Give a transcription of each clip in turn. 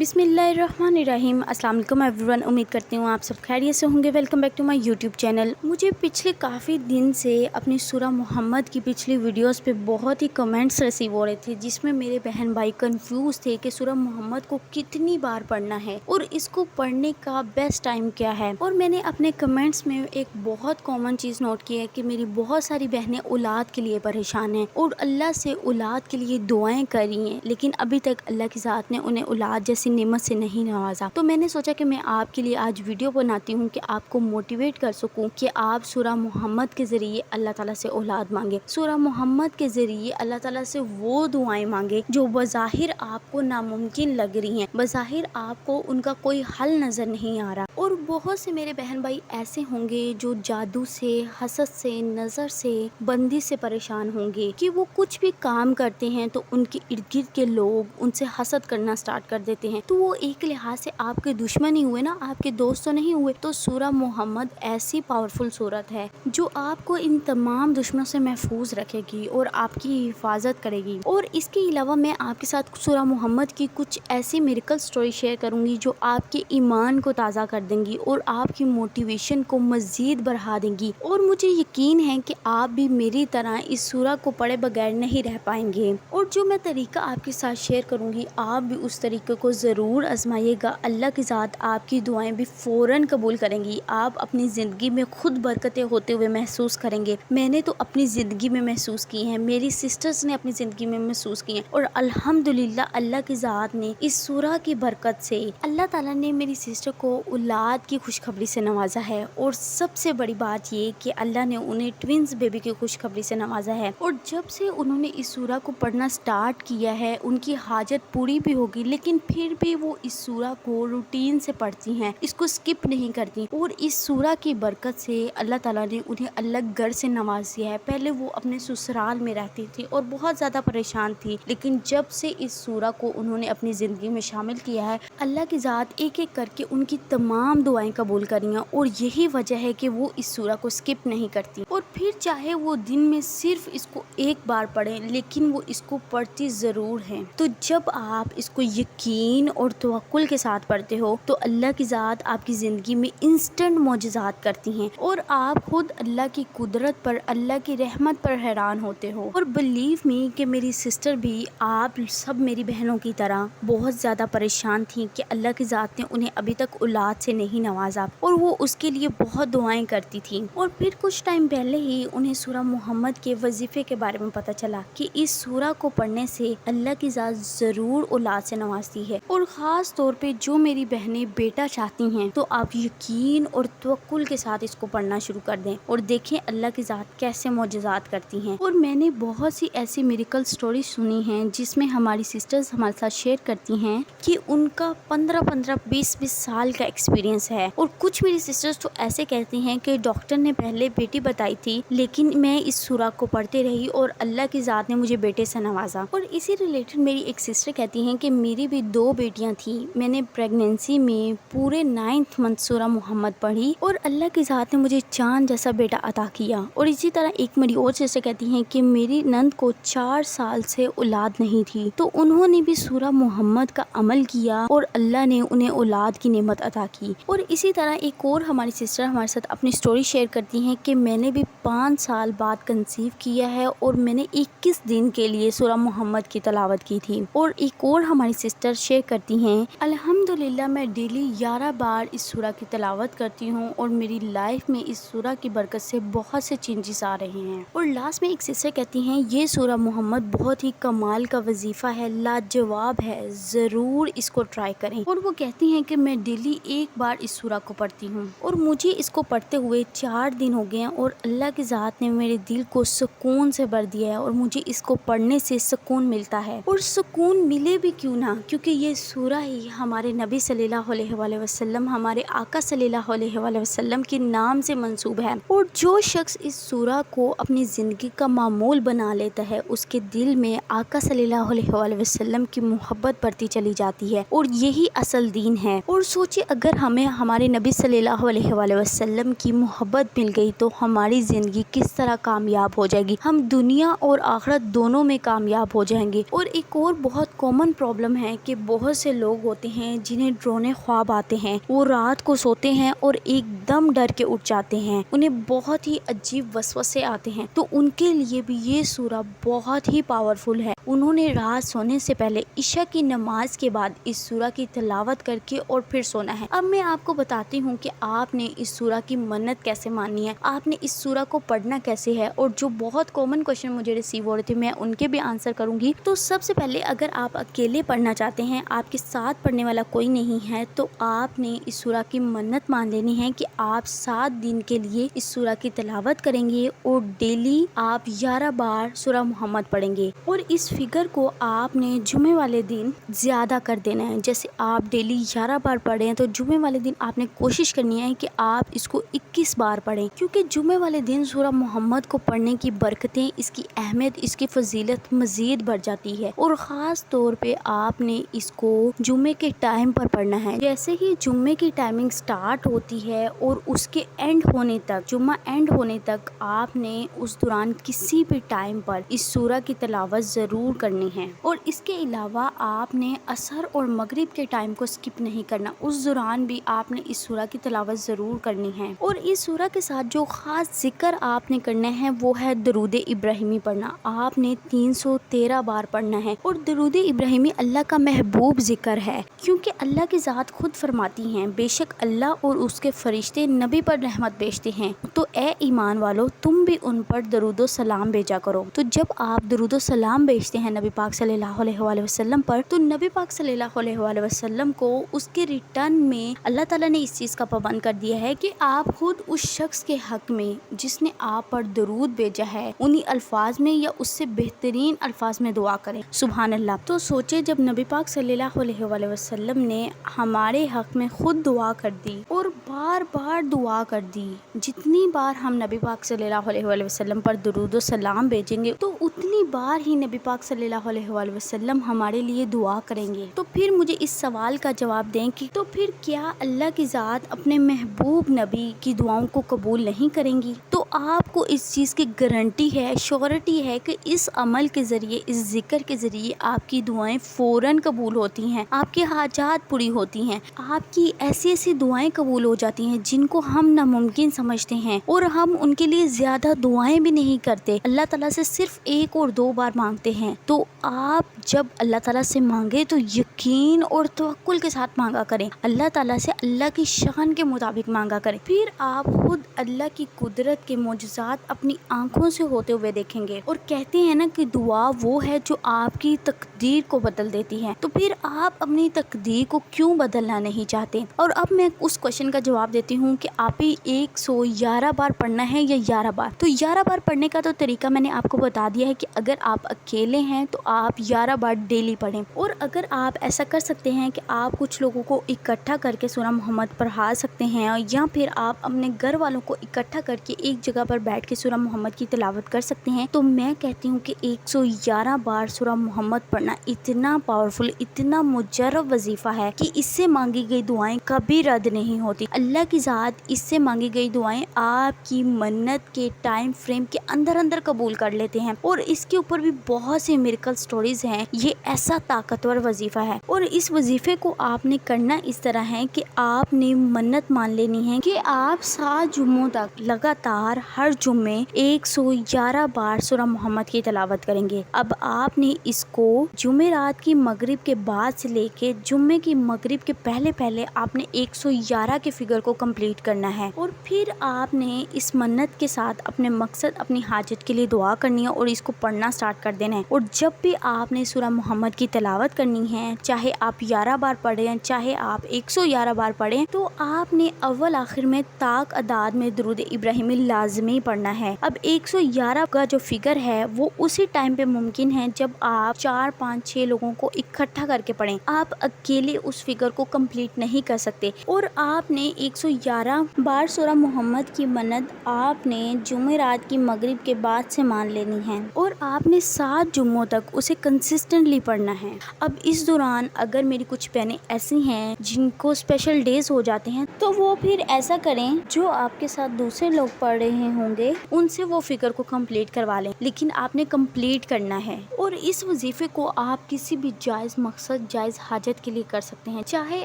बिस्मिल्लाहिर्रहमानिर्रहीम। अस्सलाम वालेकुम एवरीवन। उम्मीद करती हूँ आप सब खैरियत से होंगे। Welcome back to my YouTube channel. मुझे पिछले काफ़ी दिन से अपनी सूरह मोहम्मद की पिछली वीडियोस पे बहुत ही कमेंट्स रिसीव हो रहे थे, जिसमें मेरे बहन भाई कंफ्यूज थे कि सूरह मोहम्मद को कितनी बार पढ़ना है और इसको पढ़ने का बेस्ट टाइम क्या है। और मैंने अपने कमेंट्स में एक बहुत कॉमन चीज़ नोट की है कि मेरी बहुत सारी बहनें औलाद के लिए परेशान हैं और अल्लाह से औलाद के लिए दुआएं कर रही हैं, लेकिन अभी तक अल्लाह की ज़ात ने उन्हें औलाद जैसी नेमत से नहीं नवाजा। तो मैंने सोचा कि मैं आपके लिए आज वीडियो बनाती हूँ कि आपको मोटिवेट कर सकूँ कि आप सूरह मोहम्मद के ज़रिए अल्लाह ताला से औलाद मांगे, सूरह मोहम्मद के ज़रिए अल्लाह ताला से वो दुआएं मांगे जो बज़ाहिर आपको नामुमकिन लग रही हैं, बज़ाहिर आपको उनका कोई हल नज़र नहीं आ रहा। और बहुत से मेरे बहन भाई ऐसे होंगे जो जादू से, हसद से, नज़र से, बंदी से परेशान होंगे कि वो कुछ भी काम करते हैं तो उनके इर्द गिर्द के लोग उनसे हसद करना स्टार्ट कर देते हैं। तो वो एक लिहाज से आपके दुश्मन ही हुए ना, आपके दोस्त तो नहीं हुए। तो सूरह मोहम्मद ऐसी पावरफुल सूरत है जो आपको इन तमाम दुश्मनों से महफूज रखेगी और आपकी हिफाजत करेगी। और इसके अलावा मैं आपके साथ सूरह मोहम्मद की कुछ ऐसी मिरेकल स्टोरी शेयर करूंगी जो आपके ईमान को ताज़ा कर देंगी और आपकी मोटिवेशन को मज़ीद बढ़ा देंगी। और मुझे यकीन है कि आप भी मेरी तरह इस सूरह को पढ़े बगैर नहीं रह पाएंगे। और जो मैं तरीका आपके साथ शेयर करूंगी, आप भी उस तरीके को ज़रूर आजमाइएगा। अल्लाह की ज़ात आपकी दुआएं भी फ़ौरन कबूल करेंगी। आप अपनी ज़िंदगी में खुद बरकतें होते हुए महसूस करेंगे। मैंने तो अपनी ज़िंदगी में महसूस की हैं, मेरी सिस्टर्स ने अपनी ज़िंदगी में महसूस की हैं। और अल्हम्दुलिल्लाह अल्लाह की ज़ात ने इस सूरह की बरकत से अल्लाह ताला ने मेरी सिस्टर को औलाद की खुशखबरी से नवाजा है। और सबसे बड़ी बात ये कि अल्लाह ने उन्हें ट्विंस बेबी की खुशखबरी से नवाजा है। और जब से उन्होंने इस सूरह को पढ़ना स्टार्ट किया है, उनकी हाजत पूरी भी होगी, लेकिन फिर भी वो इस सूरह को रूटीन से पढ़ती हैं, इसको स्किप नहीं करती। और इस सूरह की बरकत से अल्लाह ताला ने उन्हें अलग घर से नवाज दिया है। पहले वो अपने ससुराल में रहती थी और बहुत ज़्यादा परेशान थी, लेकिन जब से इस सूरह को उन्होंने अपनी ज़िंदगी में शामिल किया है, अल्लाह की ज़ात एक एक करके उनकी तमाम दुआएं कबूल कर रही हैं। और यही वजह है कि वो इस सूरह को स्किप नहीं करती। और फिर चाहे वो दिन में सिर्फ इसको एक बार पढ़ें, लेकिन वो इसको पढ़ती ज़रूर हैं। तो जब आप इसको यकीन और तवक्कुल के साथ पढ़ते हो तो अल्लाह की ज़ात आपकी ज़िंदगी में इंस्टेंट मोजज़ात करती हैं और आप खुद अल्लाह की कुदरत पर, अल्लाह की रहमत पर हैरान होते हो। और बिलीव मी कि मेरी सिस्टर भी आप सब मेरी बहनों की तरह बहुत ज़्यादा परेशान थी कि अल्लाह की ज़ात ने उन्हें अभी तक औलाद से नहीं नवाजा, और वो उसके लिए बहुत दुआएं करती थी। और फिर कुछ टाइम पहले ही उन्हें सूरह मोहम्मद के वजीफ़े के बारे में पता चला कि इस सूरह को पढ़ने से अल्लाह की ज़ात ज़रूर औलाद से नवाजती है। और ख़ास तौर पे जो मेरी बहनें बेटा चाहती हैं तो आप यकीन और तवक्कुल के साथ इसको पढ़ना शुरू कर दें और देखें अल्लाह की ज़ात कैसे मोजज़ात करती हैं। और मैंने बहुत सी ऐसी मिरेकल स्टोरी सुनी हैं जिसमें हमारी सिस्टर्स हमारे साथ शेयर करती हैं कि उनका 15-15, 20-20 साल का एक्सपीरियंस है। और कुछ मेरी सिस्टर्स तो ऐसे कहती हैं कि डॉक्टर ने पहले बेटी बताई थी, लेकिन मैं इस सूरह को पढ़ते रही और अल्लाह की ज़ात ने मुझे बेटे से नवाजा। और इसी रिलेटेड मेरी एक सिस्टर कहती हैं कि मेरी भी 2 बेटियां थी, मैंने प्रेगनेंसी में पूरे 9th मंथ सूरह मोहम्मद पढ़ी और अल्लाह की ज़ात ने मुझे चांद जैसा बेटा अता किया। और इसी तरह एक मेरी और सिस्टर कहती हैं कि मेरी नंद को 4 साल से औलाद नहीं थी, तो उन्होंने भी सूरह मोहम्मद का अमल किया और अल्लाह ने उन्हें औलाद की नेमत अता की। और इसी तरह एक और हमारी सिस्टर हमारे साथ अपनी स्टोरी शेयर करती हैं कि मैंने भी 5 साल बाद कंसीव किया है और मैंने 21 दिन के लिए सूरह मोहम्मद की तलावत की थी। और एक और हमारी सिस्टर शेयर करती हैं, अल्हम्दुलिल्लाह मैं डेली 11 बार इस सूरह की तलावत करती हूँ और मेरी लाइफ में इस सूरह की बरकत से बहुत से चेंजेस आ रहे हैं। और लास्ट में एक सिस्टर कहती हैं, ये सूरह मोहम्मद बहुत ही कमाल का वजीफ़ा है, लाजवाब है, ज़रूर इसको ट्राई करें। और वो कहती हैं कि मैं डेली एक बार इस सूरह को पढ़ती हूँ और मुझे इसको पढ़ते हुए 4 दिन हो गए हैं और अल्लाह की ज़ात ने मेरे दिल को सुकून से भर दिया है और मुझे इसको पढ़ने से सुकून मिलता है। और सुकून मिले भी क्यों ना, क्योंकि ये सूरह ही हमारे नबी सल्लल्लाहु अलैहि वसल्लम हमारे आका सल्लल्लाहु अलैहि वसल्लम के नाम से मंसूब है। और जो शख्स इस सूरा को अपनी ज़िंदगी का मामूल बना लेता है, उसके दिल में आका सल्लल्लाहु अलैहि वसल्लम की मोहब्बत बढ़ती चली जाती है और यही असल दीन है। और सोचिए, अगर हमें हमारे नबी सल्लल्लाहु अलैहि वसल्लम की मोहब्बत मिल गई तो हमारी ज़िंदगी किस तरह कामयाब हो जाएगी। हम दुनिया और आखिरत दोनों में कामयाब हो जाएंगे। और एक और बहुत कॉमन प्रॉब्लम है कि बहुत से लोग होते हैं जिन्हें डरावने ख्वाब आते हैं। वो रात को सोते हैं और एकदम डर के उठ जाते हैं, उन्हें बहुत ही अजीब वसवसे आते हैं। तो उनके लिए भी ये सूरा बहुत ही पावरफुल है। उन्होंने रात सोने से पहले इशा की नमाज के बाद इस सूरा की तिलावत करके और फिर सोना है। अब मैं आपको बताती हूँ कि आपने इस सूरा की मन्नत कैसे माननी है, आपने इस सूरा को पढ़ना कैसे है। और जो बहुत कॉमन क्वेश्चन मुझे रिसीव हो रहे थे, मैं उनके भी आंसर करूंगी। तो सबसे पहले, अगर आप अकेले पढ़ना चाहते हैं, आपके साथ पढ़ने वाला कोई नहीं है, तो आपने इस सूरा की मन्नत मान लेनी है कि आप 7 दिन के लिए इस सूरा की तिलावत करेंगे और डेली आप 11 बार सूरा मोहम्मद पढ़ेंगे। और इस फिगर को आपने जुमे वाले दिन ज़्यादा कर देना है। जैसे आप डेली 11 बार पढ़ें तो जुमे वाले दिन आपने कोशिश करनी है कि आप इसको 21 बार पढ़ें, क्योंकि जुमे वाले दिन सूरा मोहम्मद को पढ़ने की बरकतें, इसकी अहमियत, इसकी फजीलत मज़ीद बढ़ जाती है। और ख़ास तौर पे आपने इसको जुमे के टाइम पर पढ़ना है। जैसे ही जुम्मे की टाइमिंग स्टार्ट होती है और उसके एंड होने तक, जुम्मा एंड होने तक, आपने उस दौरान किसी भी टाइम पर इस सूरा की तिलावत ज़रूर करनी है। और इसके अलावा आपने असर और मगरिब के टाइम को स्किप नहीं करना, उस दौरान भी आपने इस सूरा की तिलावत ज़रूर करनी है। और इस सूरा के साथ जो ख़ास जिक्र आपने करना है वो है दरूद इब्राहिमी पढ़ना। आपने 313 बार पढ़ना है। और दरूद इब्राहिमी अल्लाह का महबूब जिक्र है, क्योंकि अल्लाह की ज़ात खुद फरमाती हैं, बेशक अल्लाह और उसके फरिश्ते नबी पर रहमत भेजते हैं, तो ए ईमान वालों, तुम भी उन पर दरूदो सलाम भेजा करो। तो जब आप दरूदो सलाम भेजते हैं नबी पाक सल्लल्लाहु अलैहि वसल्लम पर, तो नबी पाक सल्लल्लाहु अलैहि वसल्लम को उसके रिटर्न में अल्लाह ताला ने इस चीज़ का पाबंद कर दिया है कि आप खुद उस शख्स के हक में जिसने आप पर दरूद भेजा है, उन्हीं अल्फाज में या उससे बेहतरीन अल्फाज में दुआ करें। सुभान अल्लाह। तो सोचे, जब नबी पाक सल्लल्लाहु अलैहि वसल्लम ने हमारे हक में खुद दुआ कर दी और बार बार दुआ कर दी, जितनी बार हम नबी पाक सल्लल्लाहु अलैहि वसल्लम पर दरूद सलाम भेजेंगे तो उतनी बार ही नबी पाक सल्लल्लाहु अलैहि वसल्लम हमारे लिए दुआ करेंगे। तो फिर मुझे इस सवाल का जवाब दें कि तो फिर क्या अल्लाह की ज़ात अपने महबूब नबी की दुआओं को कबूल नहीं करेंगी? तो आपको इस चीज़ की गारंटी है, श्योरिटी है कि इस अमल के ज़रिए, इस जिक्र के ज़रिए आपकी दुआएं फ़ौरन कबूल होती हैं, आपके हाजात पूरी होती हैं, आपकी ऐसी ऐसी दुआएं कबूल हो जाती हैं जिनको हम नामुमकिन समझते हैं और हम उनके लिए ज़्यादा दुआएं भी नहीं करते, अल्लाह ताला से सिर्फ 1 और 2 बार मांगते हैं। तो आप जब अल्लाह ताला से मांगे तो यकीन और तवक्कुल के साथ मांगा करें, अल्लाह ताला से अल्लाह की शान के मुताबिक मांगा करें। फिर आप खुद अल्लाह की कुदरत के मौजज़ात अपनी आंखों से होते हुए देखेंगे। और कहते हैं ना कि दुआ वो है जो आपकी तकदीर को बदल देती है। तो फिर आप अपनी तकदीर को क्यों बदलना नहीं चाहते? और अब मैं उस क्वेश्चन का जवाब देती हूँ कि आप ही 111 बार पढ़ना है या 11 बार। तो 11 बार पढ़ने का तो तरीका मैंने आपको बता दिया है कि अगर आप अकेले हैं तो आप 11 बार डेली पढ़ें। और अगर आप ऐसा कर सकते हैं कि आप कुछ लोगों को इकट्ठा करके सूरा मोहम्मद पढ़ा सकते हैं, या फिर आप अपने घर वालों को इकट्ठा करके एक जगह पर बैठ के सूरा मोहम्मद की तिलावत कर सकते हैं, तो मैं कहती हूँ कि 111 बार सूरा मोहम्मद पढ़ना इतना पावरफुल, इतना मुजर्रब वजीफा है कि इससे मांगी गई दुआएं कभी रद्द नहीं होती। अल्लाह की ज़ात इससे मांगी गई दुआएं आपकी मन्नत के टाइम फ्रेम के अंदर अंदर कबूल कर लेते हैं। और इसके ऊपर भी बहुत सी मिरेकल स्टोरीज हैं। ये ऐसा ताकतवर वजीफा है और इस वजीफे को आपने करना इस तरह है कि आपने मन्नत मान लेनी है कि आप 7 जुम्मों तक लगातार हर जुम्मे 111 बार सूरा मोहम्मद की तिलावत करेंगे। अब आपने इसको जुमेरात की मगरिब के बाद से लेके जुम्मे की मगरिब के पहले पहले आपने 111 के फिगर को कंप्लीट करना है। और फिर आपने इस मन्नत के साथ अपने मकसद, अपनी हाजत के लिए दुआ करनी है और इसको पढ़ना स्टार्ट कर देना है। और जब भी आपने सूरा मोहम्मद की तिलावत करनी है, चाहे आप 11 बार पढ़ें, चाहे आप 111 बार पढ़ें, तो आपने अव्वल आखिर में ताक अदाद में दरूद इब्राहिमी लाजमी पढ़ना है। अब 111 का जो फिगर है वो उसी टाइम पे मुमकिन है जब आप 4, 5, 6 लोगों को इकट्ठा करके पढ़ें। आप अकेले ڈیلی اس فگر کو کمپلیٹ نہیں کر سکتے، اور آپ نے 111 بار سورہ محمد کی منت آپ نے جمعرات کی مغرب کے بعد سے مان لینی ہے، اور آپ نے 7 جمعوں تک اسے کنسسٹنٹلی پڑھنا ہے۔ اب اس دوران اگر میری کچھ بہنیں ایسی ہیں جن کو اسپیشل ڈیز ہو جاتے ہیں تو وہ پھر ایسا کریں، جو آپ کے ساتھ دوسرے لوگ پڑھ رہے ہوں گے ان سے وہ فگر کو کمپلیٹ کروا لیں، لیکن آپ نے کمپلیٹ کرنا ہے۔ اور اس وظیفے کو آپ کسی بھی جائز مقصد، جائز حاجت کے لیے کر سکتے ہیں، چاہے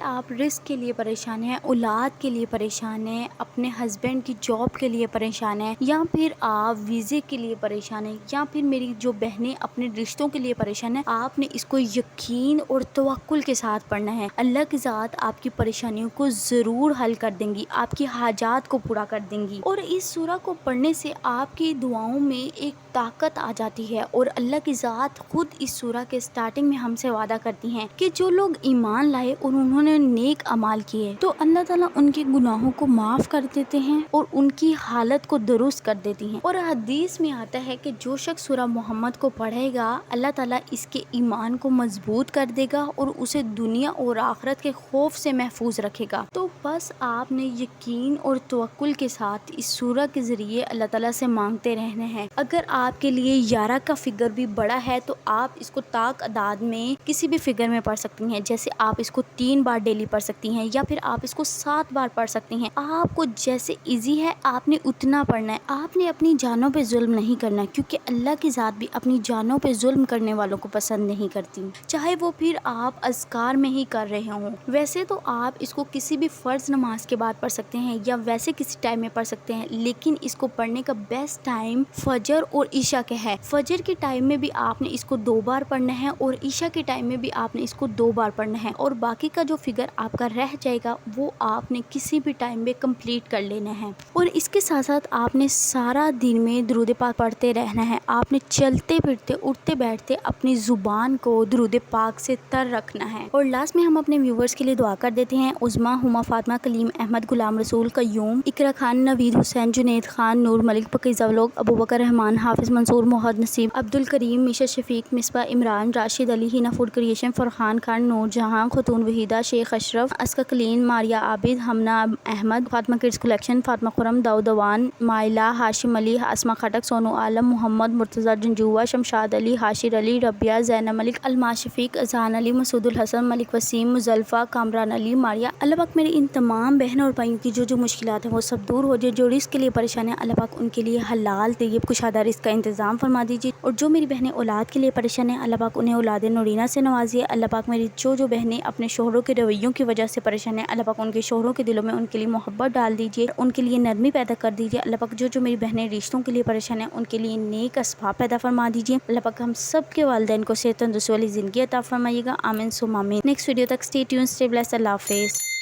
آپ رزق کے لیے پریشان ہیں، اولاد کے لیے پریشان ہیں، اپنے ہسبینڈ کی جاب کے لیے پریشان ہیں، یا پھر آپ ویزے کے لیے پریشان ہیں، یا پھر میری جو بہنیں اپنے رشتوں کے لیے پریشان ہیں، آپ نے اس کو یقین اور توکل کے ساتھ پڑھنا ہے۔ اللہ کی ذات آپ کی پریشانیوں کو ضرور حل کر دیں گی، آپ کی حاجات کو پورا کر دیں گی، اور اس سورہ کو پڑھنے سے آپ کی دعاؤں میں ایک طاقت آ جاتی ہے، اور اللہ کی ذات خود اس سورہ کے سٹارٹنگ میں ہم سے وعدہ کرتی ہیں کہ جو لوگ ایمان لائے اور انہوں نے نیک اعمال کیے تو اللہ تعالیٰ ان کے گناہوں کو معاف کر دیتے ہیں اور ان کی حالت کو درست کر دیتی ہیں۔ اور حدیث میں آتا ہے کہ جو شخص سورہ محمد کو پڑھے گا اللہ تعالیٰ اس کے ایمان کو مضبوط کر دے گا اور اسے دنیا اور آخرت کے خوف سے محفوظ رکھے گا۔ تو بس آپ نے یقین اور توکل کے ساتھ اس سورہ کے ذریعے اللہ تعالیٰ سے مانگتے رہنے ہیں۔ اگر آپ کے لیے 11 کا فگر بھی بڑا ہے تو آپ اس کو طاق اعداد میں کسی بھی فگر میں پڑھ سکتی ہیں، جیسے آپ اس کو 3 بار ڈیلی پڑھ سکتی ہیں، یا پھر آپ اس کو 7 بار پڑھ سکتی ہیں۔ آپ کو جیسے ایزی ہے آپ نے اتنا پڑھنا ہے۔ آپ نے اپنی جانوں پہ ظلم نہیں کرنا، کیونکہ اللہ کی ذات بھی اپنی جانوں پہ ظلم کرنے والوں کو پسند نہیں کرتی، چاہے وہ پھر آپ اذکار میں ہی کر رہے ہوں۔ ویسے تو آپ اس کو کسی بھی فرض نماز کے بعد پڑھ سکتے ہیں یا ویسے کسی ٹائم میں پڑھ سکتے ہیں، لیکن اس کو پڑھنے کا بیسٹ ٹائم فجر اور عشاء کا ہے۔ فجر کے ٹائم میں بھی آپ نے اس کو 2 بار پڑھنا ہے، اور عشاء کے ٹائم میں بھی آپ نے اس کو 2 بار پڑھنا ہے، اور باقی کا جو فگر آپ کا رہ جائے گا وہ آپ نے کسی بھی ٹائم میں کمپلیٹ کر لینا ہے۔ اور اس کے ساتھ ساتھ آپ نے سارا دن میں درود پاک پڑھتے رہنا ہے۔ آپ نے چلتے پھرتے اٹھتے بیٹھتے اپنی زبان کو درود پاک سے تر رکھنا ہے۔ اور لاسٹ میں ہم اپنے ویورز کے لیے دعا کر دیتے ہیں۔ عظما، ہما، فاطمہ، کلیم، احمد، غلام رسول، قیوم، اقرا خان، نوید حسین، جنید خان، نور ملک، پکیزہ لوگ، ابو بکر رحمان، حافظ منصور، محمد نصیب، عبد الکریم، میشا شفیق، مصباح، عمران، راشد علی، ہینا فوڈ کریشن، فرحان خان، نور جہاں، خاتون وحیدہ، شیخ اشرف، اسکا کلین، ماریا عابد، ہمنا احمد، فاطمہ کڈز کلیکشن، فاطمہ خرم، داؤد اوان، مائلہ، ہاشم علی، اسما خٹک، سونو عالم، محمد مرتضیٰ جنجوہ، شمشاد علی، حاشر علی، ربیہ، زینب ملک، الماس شفیق، اذہان علی، مسعود الحسن، ملک وسیم، مزلفہ، کامران علی، ماریا۔ اللہ پاک میرے ان تمام بہنوں اور بھائیوں کی جو مشکلات ہیں وہ سب دور ہو جائے، جو رزق کے لیے پریشان ہیں اللہ پاک ان کے لیے حلال طیب کشادہ رزق کا انتظام فرما دیجیے، اور جو میری بہنیں اولاد کے لیے پریشان ہیں اللہ پاک انہیں اولاد نورینہ سے نوازیے۔ اللہ پاک میری جو بہنیں اپنے شوہروں کے رویوں کی وجہ سے پریشان ہیں اللہ پاک ان کے شوہروں کے دلوں میں ان کے لیے محبت ڈال دیجیے، ان کے لیے نرمی پیدا کر دیجیے۔ اللہ پاک جو میری بہنیں رشتوں کے لیے پریشان ہیں ان کے لیے نیک اسباب پیدا فرما دیجیے۔ اللہ پاک ہم سب کے والدین کو صحت تندرستی والی زندگی عطا فرمائیے گا، آمین ثم آمین۔ نیکسٹ ویڈیو تک اسٹے ٹیون، اسٹے بلیسڈ، اللہ حافظ۔